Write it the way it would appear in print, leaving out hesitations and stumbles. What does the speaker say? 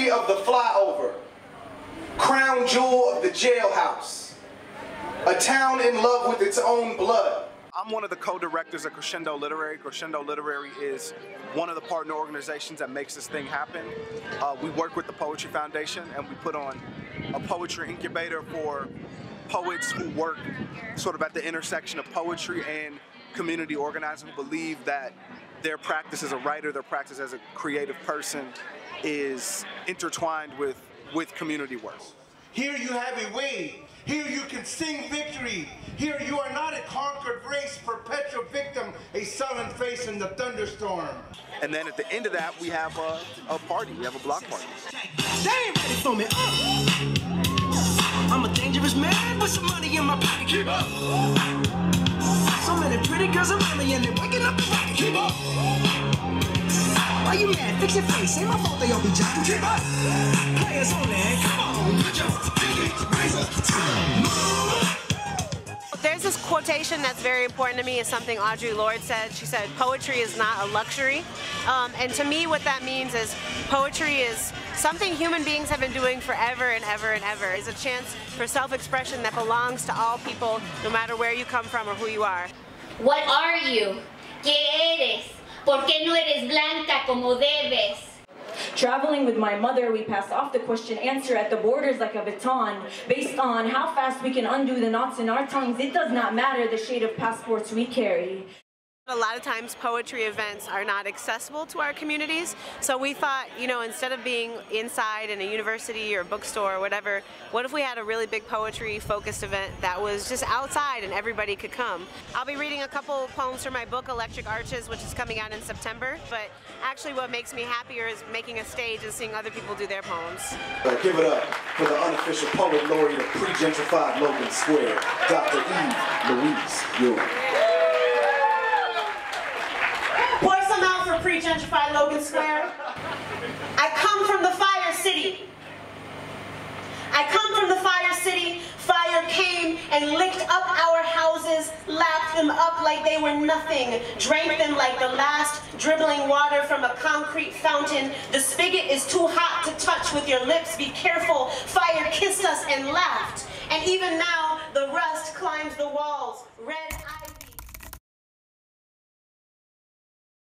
Memory of the flyover, crown jewel of the jailhouse, a town in love with its own blood. I'm one of the co-directors of Crescendo Literary. Crescendo Literary is one of the partner organizations that makes this thing happen. We work with the Poetry Foundation, and we put on a poetry incubator for poets who work sort of at the intersection of poetry and community organizing, who believe that their practice as a writer, their practice as a creative person is intertwined with community work. Here you have Ewing. Here you can sing victory. Here you are not a conquered race, perpetual victim, a sullen face in the thunderstorm. And then at the end of that, we have a party. We have a block party. They ain't ready for me. I'm a dangerous man with some money in my pocket. Keep up. So many pretty girls around me and they're waking up the rocket. Keep up. Why you mad? Fix your face. Ain't my fault they all be jocking. Keep up. Players only. Come on. Put your pinky razor to There's this quotation that's very important to me. It's something Audre Lorde said. She said, poetry is not a luxury. And to me, what that means is poetry is something human beings have been doing forever and ever and ever. It's a chance for self-expression that belongs to all people, no matter where you come from or who you are. What are you? ¿Qué eres? ¿Por qué no eres blanca como debes? Traveling with my mother, we passed off the question answer at the borders like a baton. Based on how fast we can undo the knots in our tongues, it does not matter the shade of passports we carry. A lot of times poetry events are not accessible to our communities, so we thought, you know, instead of being inside in a university or bookstore or whatever, what if we had a really big poetry focused event that was just outside and everybody could come? I'll be reading a couple of poems from my book Electric Arches, which is coming out in September, but actually what makes me happier is making a stage and seeing other people do their poems. Give it up for the unofficial poet laureate of pre-gentrified Logan Square, Dr. Louise Ewing. Pour some out for pre-gentrified Logan Square. I come from the Fire City. I come from the Fire City. Fire came and licked up our houses, lapped them up like they were nothing, drank them like the last dribbling water from a concrete fountain. The spigot is too hot to touch with your lips. Be careful. Fire kissed us and laughed. And even now, the rust climbs the walls. Red